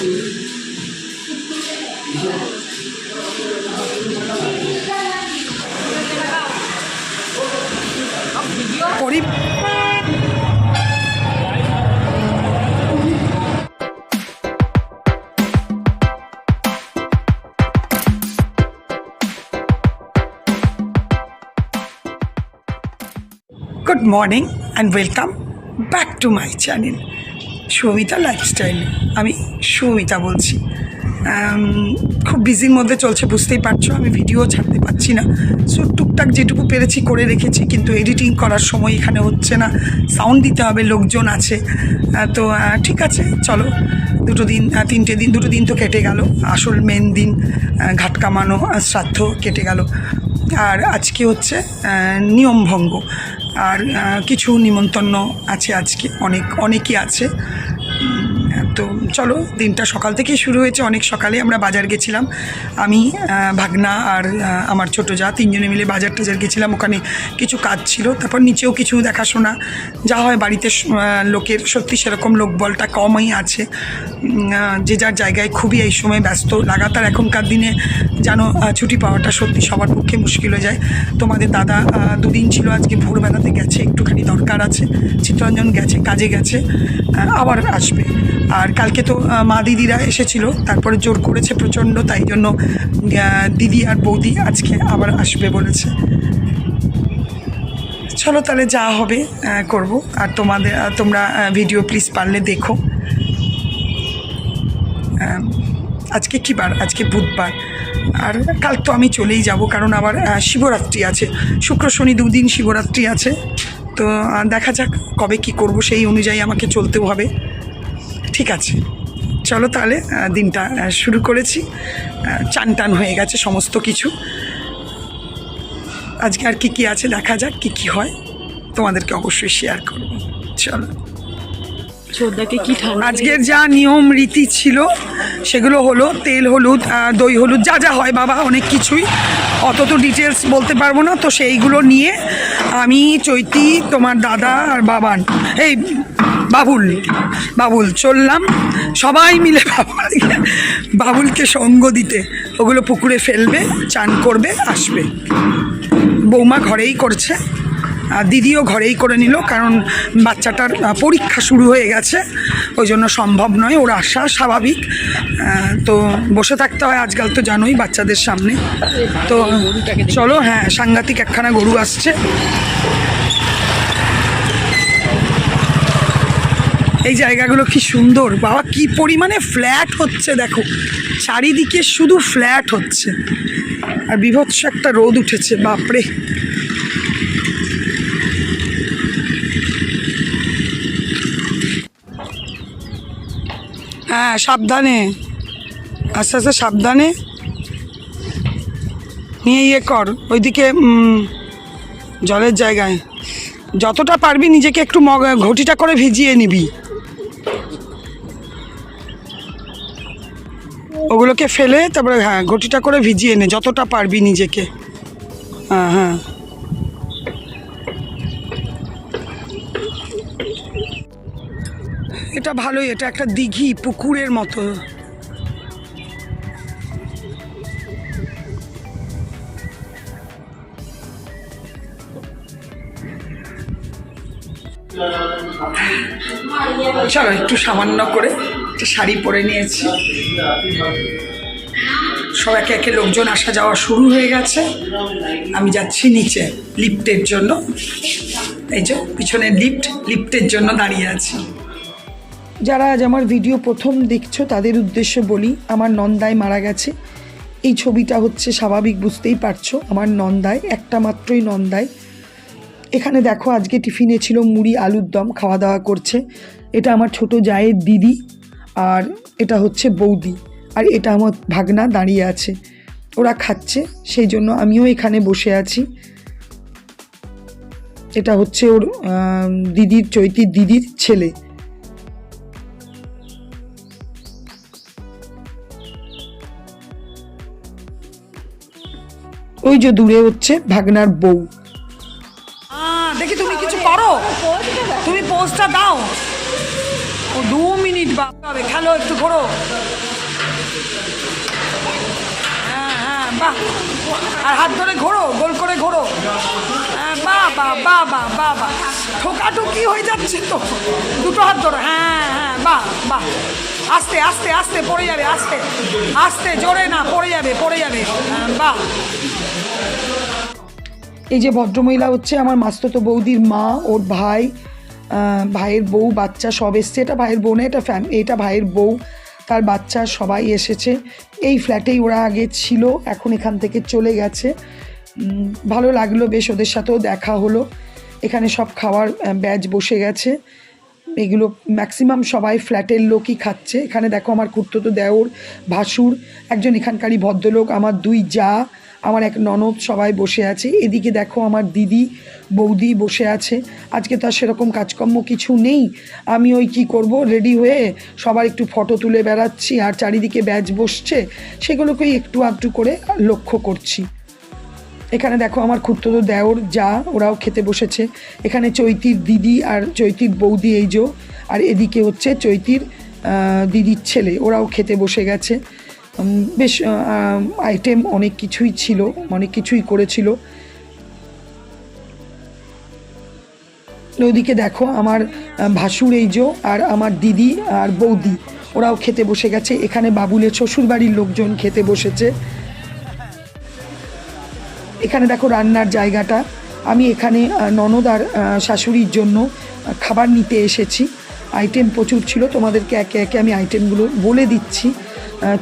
Good morning and welcome back to my channel Soumita lifestyle. আমি সৌমিতা বলছি। খুব বিজির মধ্যে চলছে, বুঝতেই পারছো, আমি ভিডিও ছাড়তে পারছি না। সো টুকটাক যেটুকু পেরেছি করে রেখেছি, কিন্তু এডিটিং করার সময় এখানে হচ্ছে না, সাউন্ড দিতে হবে, লোকজন আছে। তো ঠিক আছে, চলো দুটো দিন তো কেটে গেল। আসল মেন দিন ঘাট কামানো শ্রাদ্ধ কেটে গেল, আর আজকে হচ্ছে নিয়মভঙ্গ, আর কিছু নিমন্ত্রণ আছে আজকে, অনেকই আছে। তো চলো, দিনটা সকাল থেকেই শুরু হয়েছে। অনেক সকালে আমরা বাজার গেছিলাম, আমি, ভাগনা আর আমার ছোটো যা, তিনজনে মিলে বাজার টাজার গেছিলাম। ওখানে কিছু কাজ ছিল, তারপর নিচেও কিছু দেখাশোনা যা হয় বাড়িতে। লোকের সত্যি সেরকম লোকবলটা কমই আছে, যে যার জায়গায় খুবই এই সময় ব্যস্ত। লাগাতার এখনকার দিনে জানো ছুটি পাওয়াটা সত্যি সবার পক্ষে মুশকিল হয়ে যায়। তোমাদের দাদা দুদিন ছিল, আজকে ভোরবেলাতে গেছে, একটুখানি দরকার আছে, চিত্তরঞ্জন গেছে, কাজে গেছে, আবার আসবে। আর কালকে তো মা দিদিরা এসেছিল, তারপরে জোর করেছে প্রচণ্ড, তাই জন্য দিদি আর বৌদি আজকে আবার আসবে বলেছে। চলো তাহলে যা হবে করব। আর তোমরা ভিডিও প্লিজ পারলে দেখো। আজকে কী বার? আজকে বুধবার, আর কাল তো আমি চলেই যাব, কারণ আবার শিবরাত্রি আছে, শুক্র শনি দুদিন শিবরাত্রি আছে। তো দেখা যাক কবে কি করব, সেই অনুযায়ী আমাকে চলতেও হবে। ঠিক আছে, চলো তাহলে দিনটা শুরু করেছি। চান টান হয়ে গেছে সমস্ত কিছু। আজকে আর কি আছে দেখা যাক, কি হয়, তোমাদেরকে অবশ্যই শেয়ার করব। চলো, আজকের যা নিয়ম রীতি ছিল সেগুলো হলো তেল হলুদ, দই হলুদ, যা যা হয় বাবা, অনেক কিছুই, অত তো ডিটেলস বলতে পারবো না। তো সেইগুলো নিয়ে আমি, চৈতি, তোমার দাদা আর বাবুল চললাম, সবাই মিলে বাবুলকে সঙ্গ দিতে। ওগুলো পুকুরে ফেলবে, চান করবে, আসবে। বৌমা ঘরেই করছে, আর দিদিও ঘরেই করে নিল, কারণ বাচ্চাটার পরীক্ষা শুরু হয়ে গেছে, ওই জন্য সম্ভব নয় ওর আসা, স্বাভাবিক। তো বসে থাকতে হয় আজকাল, তো জানোই বাচ্চাদের সামনে। তো চলো, হ্যাঁ, সাংঘাতিক একখানা গরু আসছে। এই জায়গাগুলো কি সুন্দর বাবা, কি পরিমাণে ফ্ল্যাট হচ্ছে দেখো, চারিদিকে শুধু ফ্ল্যাট হচ্ছে, আর বীভৎস একটা রোদ উঠেছে, বাপরে। হ্যাঁ, সাবধানে, আস্তে আস্তে সাবধানে নিয়ে কর। ওইদিকে জলের জায়গায় যতটা পারবি নিজেকে একটু ঘটিটা করে ভিজিয়ে নিবি, ওগুলোকে ফেলে তারপরে হ্যাঁ ঘটিটা করে ভিজিয়ে নে যতটা পারবি নিজেকে। হ্যাঁ, এটা ভালোই, এটা একটা দিঘি, পুকুরের মতো। চলো, একটু সামান্য করে একটা শাড়ি পরে নিয়েছি। সব একে একে লোকজন আসা যাওয়া শুরু হয়ে গেছে। আমি যাচ্ছি নিচে লিফটের জন্য। এই যে পিছনে লিফটের জন্য দাঁড়িয়ে আছি। যারা আজ আমার ভিডিও প্রথম দেখছো তাদের উদ্দেশ্যে বলি, আমার নন্দায় মারা গেছে। এই ছবিটা হচ্ছে স্বাভাবিক, বুঝতেই পারছো, আমার নন্দায়, একটা মাত্রই নন্দায়। এখানে দেখো আজকে টিফিনে ছিল মুড়ি আলুর দম, খাওয়া দাওয়া করছে। এটা আমার ছোট জায়ের দিদি, আর এটা হচ্ছে বৌদি, আর এটা আমার ভাগনা দাঁড়িয়ে আছে, ওরা খাচ্ছে, সেই জন্য আমিও এখানে বসে আছি। এটা হচ্ছে ওর দিদির, চৈতির দিদির ছেলে। ওই যে দূরে হচ্ছে ভাগনার বউ। দেখি তুমি কিছু করো, তুমি পোস্টটা দাও। ও 2 মিনিট হবে, খেলো একটু ঘোরো। হ্যাঁ হ্যাঁ বাহ, আর হাত ধরে ঘোরো, গোল করে ঘোরো। হ্যাঁ বাহ বাহ বাহ বাহ বাহ বাহ, ঠোকাঠুকি হয়ে যাচ্ছে তো, দুটো হাত ধরো। হ্যাঁ হ্যাঁ বাহ বাহ, আস্তে আস্তে আস্তে পড়ে যাবে, আস্তে আস্তে, জোরে না, পড়ে যাবে পড়ে যাবে। বাহ। এই যে ভদ্রমহিলা হচ্ছে আমার মাস্তুতো বৌদির মা, ওর ভাই, ভাইয়ের বউ, বাচ্চা সব এসছে। এটা ভাইয়ের বউ না, এটা ভাইয়ের বউ, তার বাচ্চা সবাই এসেছে। এই ফ্ল্যাটেই ওরা আগে ছিল, এখন এখান থেকে চলে গেছে। ভালো লাগলো বেশ, ওদের সাথেও দেখা হলো। এখানে সব খাওয়ার ব্যাচ বসে গেছে, এগুলো ম্যাক্সিমাম সবাই ফ্ল্যাটের লোকই খাচ্ছে। এখানে দেখো আমার খুড়তুতো দেওর, ভাসুর, একজন এখানকারই ভদ্রলোক, আমার দুই জা, আমার এক ননদ, সবাই বসে আছে। এদিকে দেখো আমার দিদি বৌদি বসে আছে। আজকে তো আর সেরকম কাজকর্ম কিছু নেই, আমি ওই কী করব, রেডি হয়ে সবার একটু ফটো তুলে বেড়াচ্ছি, আর চারিদিকে ব্যাচ বসছে, সেগুলোকেই একটু আধটু করে লক্ষ্য করছি। এখানে দেখো আমার খুড়তুতো দেওর, যা, ওরাও খেতে বসেছে। এখানে চৈতির দিদি আর চৈতির বৌদি, এই যে, আর এদিকে হচ্ছে চৈতির দিদির ছেলে, ওরাও খেতে বসে গেছে। বেশ আইটেম অনেক কিছুই ছিল, অনেক কিছুই করেছিল। ওদিকে দেখো আমার ভাসুর, এই যে, আর আমার দিদি আর বৌদি, ওরাও খেতে বসে গেছে। এখানে বাবুলের শ্বশুরবাড়ির লোকজন খেতে বসেছে। এখানে দেখো রান্নার জায়গাটা, আমি এখানে ননদ আর শাশুড়ির জন্য খাবার নিতে এসেছি। আইটেম প্রচুর ছিল, তোমাদেরকে একে একে আমি আইটেমগুলো বলে দিচ্ছি।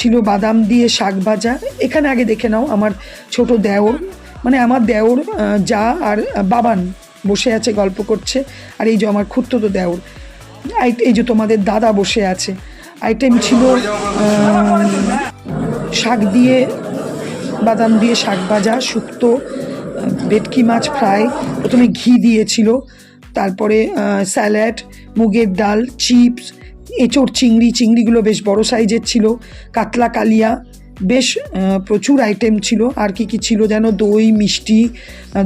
ছিল বাদাম দিয়ে শাক ভাজা। এখানে আগে দেখে নাও আমার ছোট দেওর, মানে আমার দেওর, যা আর বাবান বসে আছে, গল্প করছে। আর এই যে আমার খুড়তুতো দেওর, এই যে তোমাদের দাদা বসে আছে। আইটেম ছিল শাক দিয়ে, বাদাম দিয়ে শাক ভাজা, শুক্তো, ভেটকি মাছ ফ্রাই, প্রথমে ঘি দিয়েছিল, তারপরে স্যালাড, মুগের ডাল, চিপস, এঁচোড় চিংড়ি, চিংড়িগুলো বেশ বড় সাইজের ছিল, কাতলা কালিয়া, বেশ প্রচুর আইটেম ছিল। আর কি কি ছিল যেন, দই, মিষ্টি,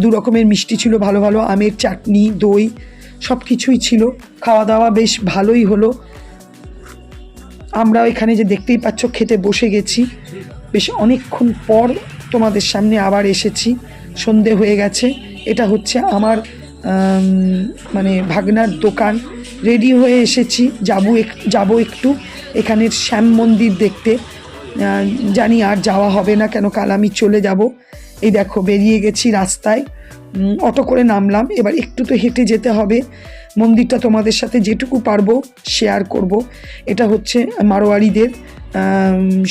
দু রকমের মিষ্টি ছিল, ভালো ভালো আমের চাটনি, দই, সব কিছুই ছিল। খাওয়া দাওয়া বেশ ভালোই হলো। আমরাও এখানে যে দেখতেই পাচ্ছ খেতে বসে গেছি। বেশ অনেকক্ষণ পর তোমাদের সামনে আবার এসেছি, সন্ধে হয়ে গেছে। এটা হচ্ছে আমার মানে ভাগনার দোকান। রেডি হয়ে এসেছি, যাবো একটু এখানের শ্যাম মন্দির দেখতে। জানি আর যাওয়া হবে না, কেন কাল আমি চলে যাব। এই দেখো বেরিয়ে গেছি রাস্তায়, অটো করে নামলাম। এবার একটু তো হেঁটে যেতে হবে। মন্দিরটা তোমাদের সাথে যেটুকু পারবো শেয়ার করব। এটা হচ্ছে মারোয়ারিদের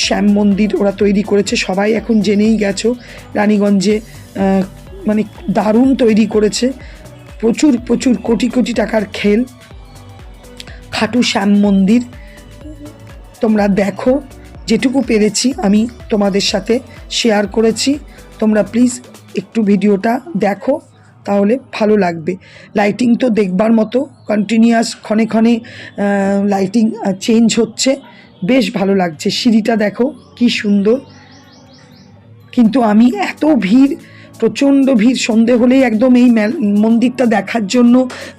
শ্যাম মন্দির, ওরা তৈরি করেছে, সবাই এখন জেনেই গেছো। রানীগঞ্জে মানে দারুণ তৈরি করেছে, প্রচুর প্রচুর কোটি কোটি টাকার খেল। খাটু শ্যাম মন্দির তোমরা দেখো, যেটুকু পেরেছি আমি তোমাদের সাথে শেয়ার করেছি। তোমরা প্লিজ একটু ভিডিওটা দেখো, তাহলে ভালো লাগবে। লাইটিং তো দেখবার মতো, কন্টিনিউয়াস ক্ষণে ক্ষণে লাইটিং চেঞ্জ হচ্ছে, বেশ ভালো লাগছে। সিঁড়িটা দেখো কি সুন্দর। কিন্তু আমি এত ভিড়, প্রচণ্ড ভিড়, সন্ধে হলেই একদম এই মন্দিরটা দেখার জন্য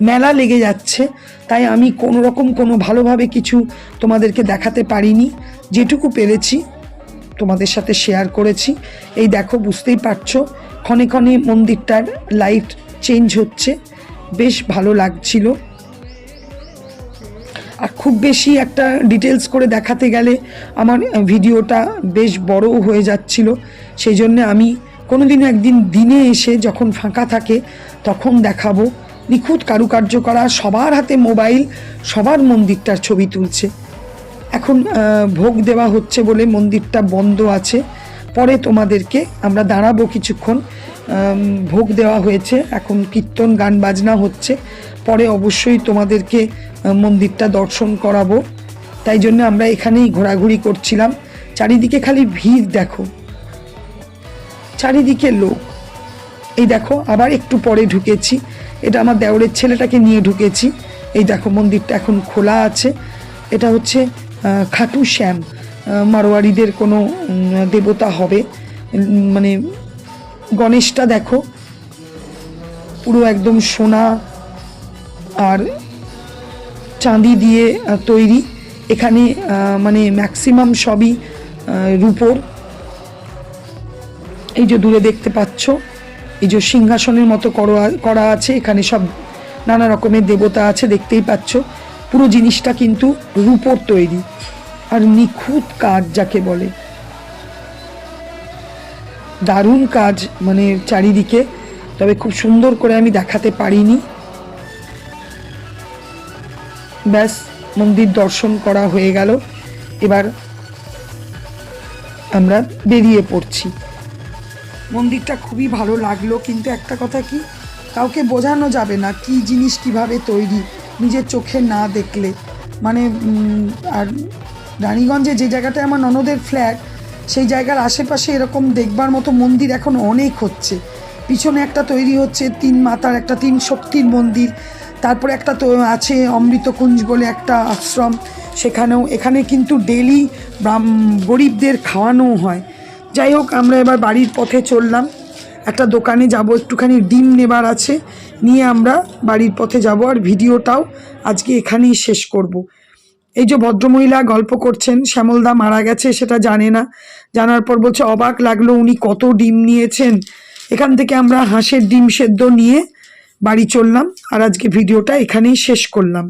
মেলা লেগে যাচ্ছে, তাই আমি কোনো রকম কোনো ভালোভাবে কিছু তোমাদেরকে দেখাতে পারিনি। যেটুকু পেরেছি তোমাদের সাথে শেয়ার করেছি। এই দেখো, বুঝতেই পারছো ক্ষণে ক্ষণে মন্দিরটার লাইট চেঞ্জ হচ্ছে, বেশ ভালো লাগছিল। আর খুব বেশি একটা ডিটেলস করে দেখাতে গেলে আমার ভিডিওটা বেশ বড়ও হয়ে যাচ্ছিল, সেই জন্য আমি কোনোদিনও একদিন দিনে এসে যখন ফাঁকা থাকে তখন দেখাবো। নিখুঁত কারুকার্য করা, সবার হাতে মোবাইল, সবার মন্দিরটার ছবি তুলছে। এখন ভোগ দেওয়া হচ্ছে বলে মন্দিরটা বন্ধ আছে, পরে তোমাদেরকে আমরা দাঁড়াবো কিছুক্ষণ। ভোগ দেওয়া হয়েছে, এখন কীর্তন গান বাজনা হচ্ছে, পরে অবশ্যই তোমাদেরকে মন্দিরটা দর্শন করাবো। তাই জন্য আমরা এখানেই ঘোরাঘুরি করছিলাম। চারিদিকে খালি ভিড় দেখো, চারিদিকে লোক। এই দেখো আবার একটু পরে ঢুকেছি, এটা আমার দেওরের ছেলেটাকে নিয়ে ঢুকেছি। এই দেখো মন্দিরটা এখন খোলা আছে। এটা হচ্ছে খাটু শ্যাম, মারোয়ারিদের কোনো দেবতা হবে। মানে গণেশটা দেখো পুরো একদম সোনা আর চাঁদি দিয়ে তৈরি। এখানে মানে ম্যাক্সিমাম সবই রূপোর। এই যে দূরে দেখতে পাচ্ছ, এই যে সিংহাসনের মতো করা আছে, এখানে সব নানা রকমের দেবতা আছে, দেখতেই পাচ্ছ। পুরো জিনিসটা কিন্তু রূপোর তৈরি আর নিখুঁত কাজ যাকে বলে, দারুণ কাজ মানে চারিদিকে। তবে খুব সুন্দর করে আমি দেখাতে পারিনি। ব্যাস, মন্দির দর্শন করা হয়ে গেল, এবার আমরা বেরিয়ে পড়ছি। মন্দিরটা খুবই ভালো লাগলো, কিন্তু একটা কথা কি, কাউকে বোঝানো যাবে না কি জিনিস কিভাবে তৈরি নিজের চোখে না দেখলে। মানে আর রানীগঞ্জে যে জায়গাটায় আমার ননদের ফ্ল্যাট, সেই জায়গার আশেপাশে এরকম দেখবার মতো মন্দির এখন অনেক হচ্ছে। পিছনে একটা তৈরি হচ্ছে 3 মাতার, একটা 3 শক্তির মন্দির। তারপরে একটা তো আছে অমৃতকুঞ্জ বলে একটা আশ্রম, সেখানেও। এখানে কিন্তু ডেলি গরিবদের খাওয়ানোও হয়। যাই হোক, আমরা এবার বাড়ির পথে চললাম। একটা দোকানে যাব, একটুখানি ডিম নেবার আছে, নিয়ে আমরা বাড়ির পথে যাব। আর ভিডিওটাও আজকে এখানেই শেষ করব। এই যে ভদ্রমহিলা গল্প করছেন, শ্যামলদা মারা গেছে সেটা জানে না, জানার পর বলছে অবাক লাগলো উনি কত ডিম নিয়েছেন। এখান থেকে আমরা হাঁসের ডিম সেদ্ধ নিয়ে বাড়ি চললাম, আর আজকে ভিডিওটা এখানেই শেষ করলাম।